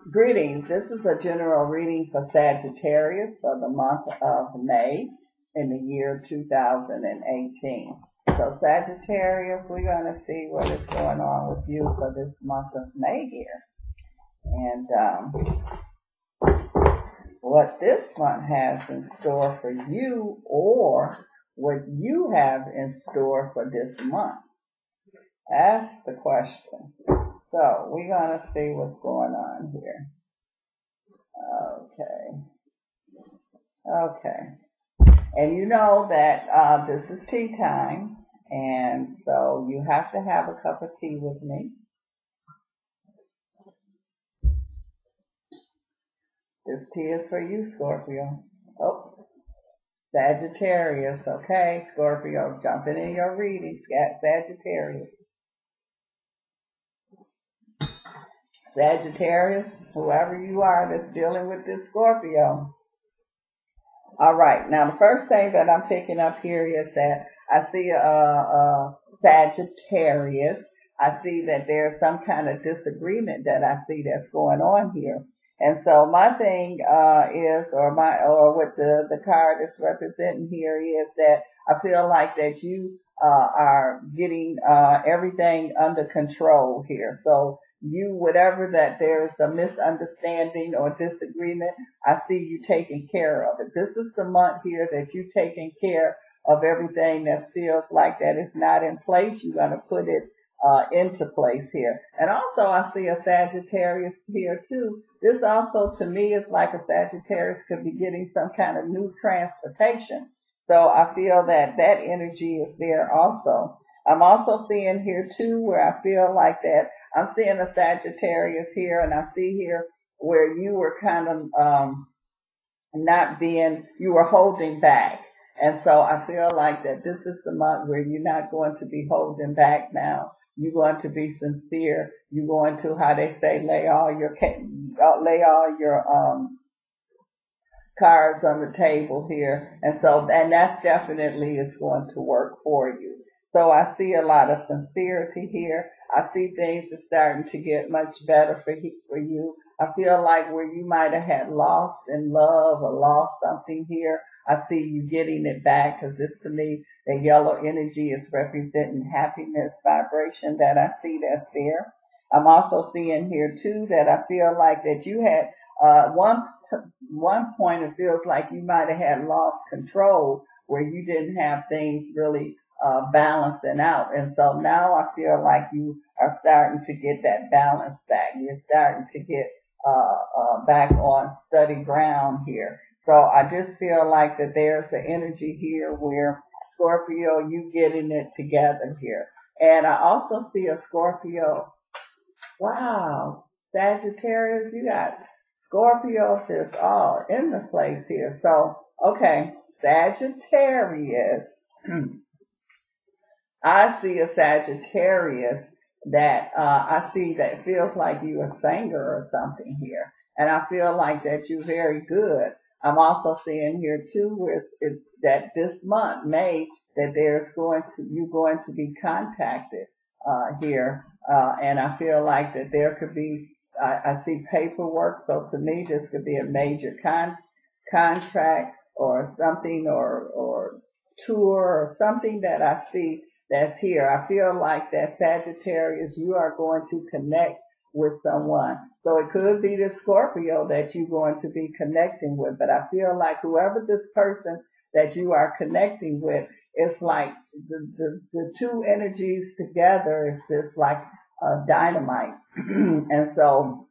Greetings. This is a general reading for Sagittarius for the month of May in the year 2018. So Sagittarius, we're going to see what is going on with you for this month of May here. And what this month has in store for you, or what you have in store for this month. That's the question. So we're going to see what's going on here. Okay. And you know that this is tea time, and so you have to have a cup of tea with me. This tea is for you, Scorpio. Oh, Sagittarius. Okay, Scorpio, jumping in your reading, Sagittarius. Sagittarius, whoever you are that's dealing with this Scorpio. All right. Now, the first thing that I'm picking up here is that I see a Sagittarius. I see that there's some kind of disagreement that I see that's going on here. And so my thing or what the card is representing here is that I feel like that you are getting everything under control here. So you, whatever that there's a misunderstanding or disagreement, I see you taking care of it. This is the month here that you're taking care of everything that feels like that is not in place. You're going to put it into place here. And also I see a Sagittarius here too. This also to me is like a Sagittarius could be getting some kind of new transportation. So I feel that that energy is there also. I'm also seeing here too where I feel like that I'm seeing a Sagittarius here, and I see here where you were kind of you were holding back. And so I feel like that this is the month where you're not going to be holding back now. You're going to be sincere. You're going to, how they say, lay all your cards on the table here. And that's definitely is going to work for you. So I see a lot of sincerity here. I see things are starting to get much better for you. I feel like where you might have had lost in love or lost something here, I see you getting it back, because this to me, the yellow energy is representing happiness, vibration that I see that's there. I'm also seeing here too that I feel like that you had one point it feels like you might have had lost control where you didn't have things really balancing out. And so now I feel like you are starting to get that balance back. You're starting to get back on steady ground here. So I just feel like that there's an energy here where Scorpio, you getting it together here. And I also see a Scorpio. Wow, Sagittarius, you got Scorpio just all in the place here. So, okay, Sagittarius. I see a Sagittarius that I see that feels like you a singer or something here. And I feel like that you're very good. I'm also seeing here too where it's that this month, May, that you're going to be contacted here. And I feel like that there could be, I see paperwork. So to me, this could be a major contract or something or tour or something that I see that's here. I feel like that Sagittarius, you are going to connect with someone. So it could be the Scorpio that you're going to be connecting with, but I feel like whoever this person that you are connecting with, it's like the two energies together is just like dynamite. And so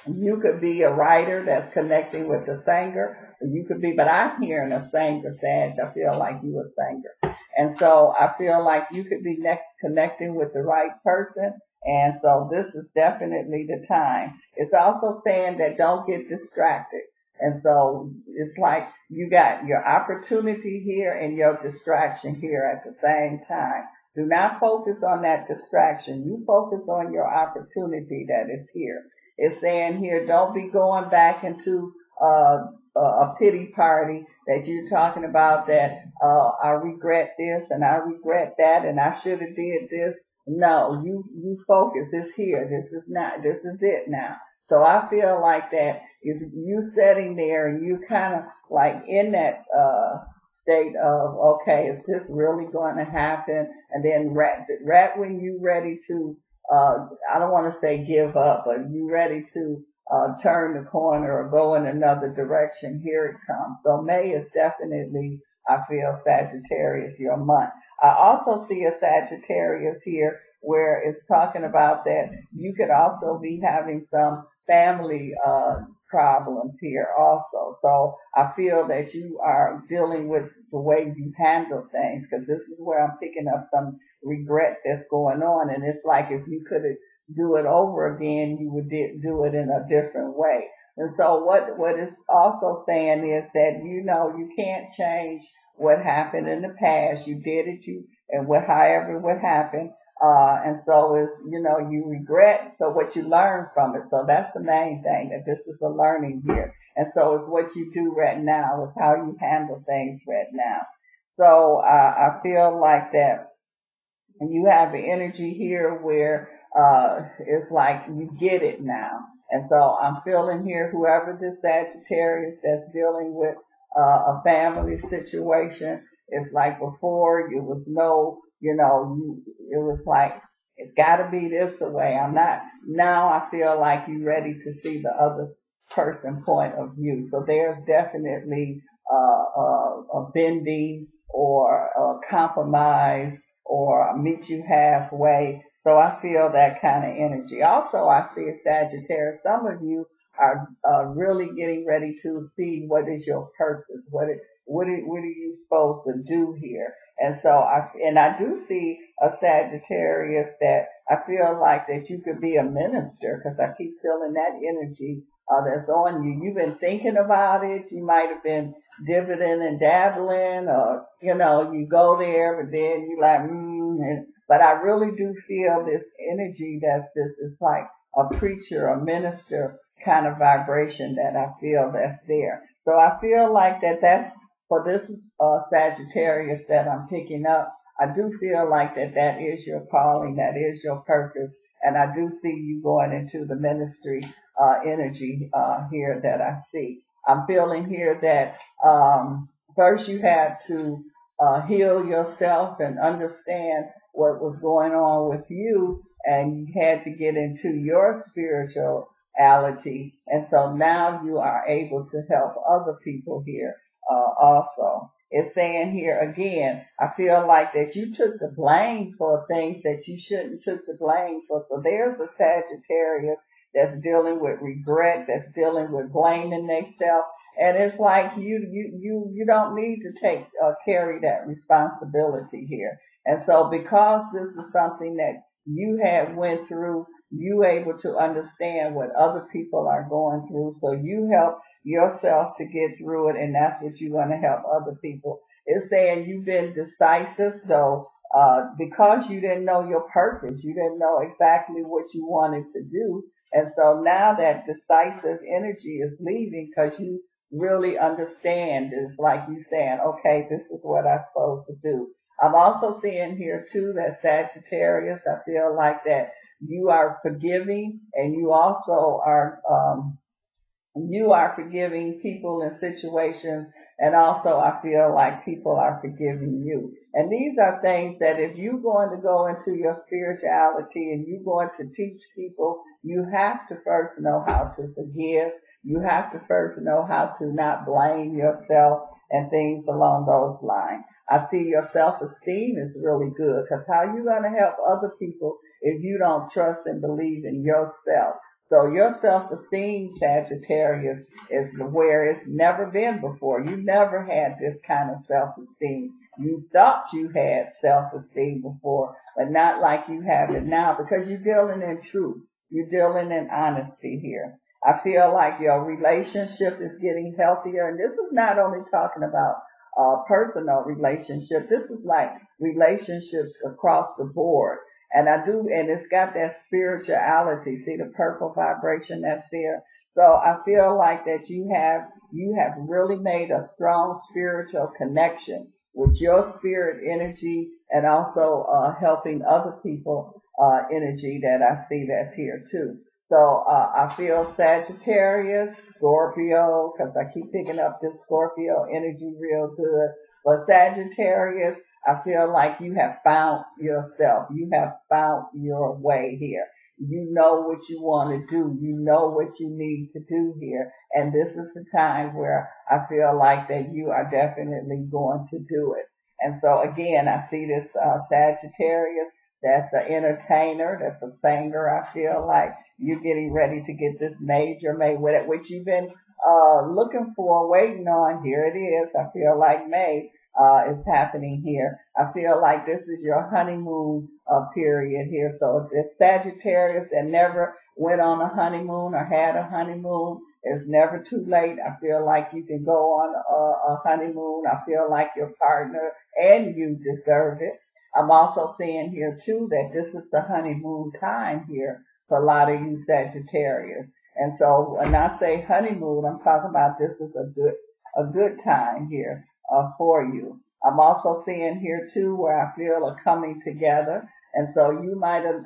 you could be a writer that's connecting with the singer. You could be, but I'm hearing a singer, Sag. I feel like you a singer. And so I feel like you could be connecting with the right person. And so this is definitely the time. It's also saying that don't get distracted. And so it's like you got your opportunity here and your distraction here at the same time. Do not focus on that distraction. You focus on your opportunity that is here. It's saying here, don't be going back into a pity party that you're talking about that I regret this and I regret that and I should have did this. No, you focus. It's here. This is it now. So I feel like that is you sitting there and you kind of like in that state of, okay, is this really going to happen? And then right when you ready to, I don't want to say give up, but you ready to turn the corner or go in another direction, here it comes. So May is definitely, I feel, Sagittarius, your month. I also see a Sagittarius here where it's talking about that you could also be having some family problems here also. So I feel that you are dealing with the way you handle things, because this is where I'm picking up some regret that's going on. And it's like if you could do it over again, you would do it in a different way. And so what it's also saying is that, you can't change what happened in the past. You did it, and however what happened. And so it's, you regret, so what you learn from it. So that's the main thing, that this is a learning here. And so it's what you do right now, is how you handle things right now. So, I feel like that you have the energy here where, it's like you get it now. And so I'm feeling here, whoever this Sagittarius that's dealing with, a family situation, it's like before it was no, it was like, it's gotta be this way. Now I feel like you're ready to see the other person point of view. So there's definitely, a bending or a compromise or a meet you halfway. So I feel that kind of energy. Also, I see a Sagittarius. Some of you are really getting ready to see what is your purpose. What are you supposed to do here? And so I do see a Sagittarius that I feel like that you could be a minister, because I keep feeling that energy that's on you. You've been thinking about it. You might have been dividend and dabbling, or you go there, but then you like, but I really do feel this energy it's like a preacher, a minister kind of vibration that I feel that's there. So I feel like that's for this Sagittarius that I'm picking up. I do feel like that is your calling, that is your purpose, and I do see you going into the ministry energy here that I see. I'm feeling here that first you had to heal yourself and understand what was going on with you, and you had to get into your spirituality. And so now you are able to help other people here also. It's saying here again, I feel like that you took the blame for things that you shouldn't took the blame for. So there's a Sagittarius that's dealing with regret, that's dealing with blaming themselves. And it's like you don't need to carry that responsibility here. And so because this is something that you have went through, you able to understand what other people are going through. So you help yourself to get through it, and that's what you're going to help other people. It's saying you've been decisive. So because you didn't know your purpose, you didn't know exactly what you wanted to do. And so now that decisive energy is leaving, because you really understand. It's like you saying, okay, this is what I'm supposed to do. I'm also seeing here too that Sagittarius, I feel like that you are forgiving, and you also are forgiving people in situations, and also I feel like people are forgiving you. And these are things that if you're going to go into your spirituality and you're going to teach people, you have to first know how to forgive. You have to first know how to not blame yourself and things along those lines. I see your self-esteem is really good, because how are you going to help other people if you don't trust and believe in yourself? So your self-esteem, Sagittarius, is where it's never been before. You never had this kind of self-esteem. You thought you had self-esteem before, but not like you have it now, because you're dealing in truth. You're dealing in honesty here. I feel like your relationship is getting healthier, and this is not only talking about personal relationship. This is like relationships across the board. And it's got that spirituality. See the purple vibration that's there. So I feel like that you have really made a strong spiritual connection with your spirit energy, and also helping other people energy that I see that's here too. So I feel Sagittarius, Scorpio, because I keep picking up this Scorpio energy real good. But Sagittarius, I feel like you have found yourself. You have found your way here. You know what you want to do. You know what you need to do here. And this is the time where I feel like that you are definitely going to do it. And so again, I see this Sagittarius. That's an entertainer. That's a singer. I feel like you're getting ready to get this major May, which you've been looking for, waiting on. Here it is. I feel like May is happening here. I feel like this is your honeymoon period here. So if it's Sagittarius that never went on a honeymoon or had a honeymoon, it's never too late. I feel like you can go on a honeymoon. I feel like your partner and you deserve it. I'm also seeing here too that this is the honeymoon time here for a lot of you Sagittarius. And so when I say honeymoon, I'm talking about this is a good time here for you. I'm also seeing here too where I feel a coming together. And so you might have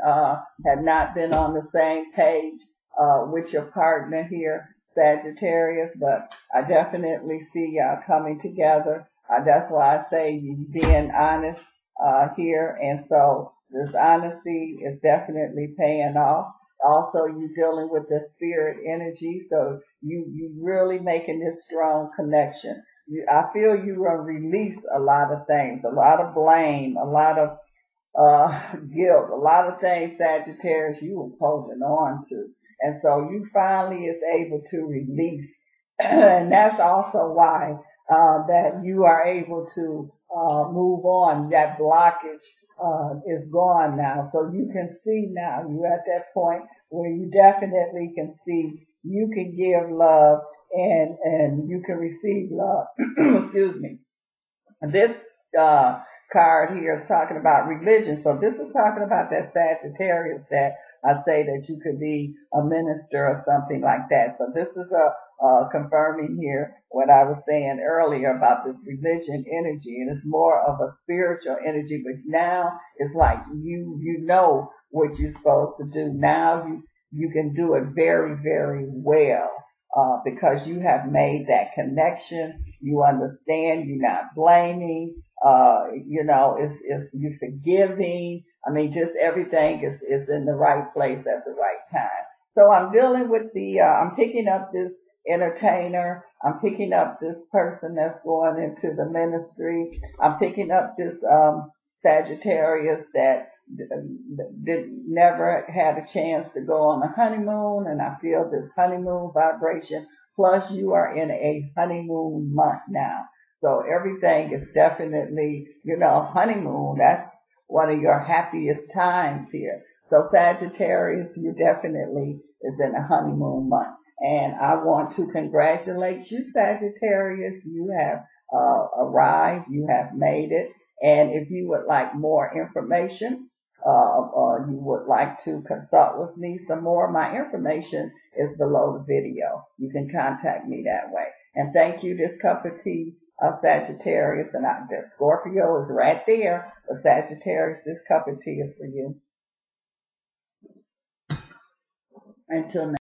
not been on the same page with your partner here, Sagittarius, but I definitely see y'all coming together. That's why I say you being honest here. And so this honesty is definitely paying off. Also, you dealing with the spirit energy. So you really making this strong connection. I feel you will release a lot of things, a lot of blame, a lot of guilt, a lot of things, Sagittarius, you was holding on to. And so you finally is able to release. And that's also why that you are able to move on. That blockage is gone now. So you can see now, you're at that point where you definitely can see you can give love and you can receive love. Excuse me. This card here is talking about religion. So this is talking about that Sagittarius that I say that you could be a minister or something like that. So this is confirming here what I was saying earlier about this religion energy, and it's more of a spiritual energy. But now it's like you know what you're supposed to do. Now you can do it very, very well. Because you have made that connection, you understand, you're not blaming, it's you forgiving. I mean, just everything is in the right place at the right time. So I'm dealing with I'm picking up this entertainer. I'm picking up this person that's going into the ministry. I'm picking up this, Sagittarius that never had a chance to go on a honeymoon, and I feel this honeymoon vibration. Plus, you are in a honeymoon month now, so everything is definitely, honeymoon. That's one of your happiest times here. So Sagittarius, you definitely is in a honeymoon month, and I want to congratulate you, Sagittarius. You have arrived. You have made it. And if you would like more information, or you would like to consult with me some more, my information is below the video. You can contact me that way. And thank you, this cup of tea, Sagittarius, and the Scorpio is right there. But Sagittarius, this cup of tea is for you. Until next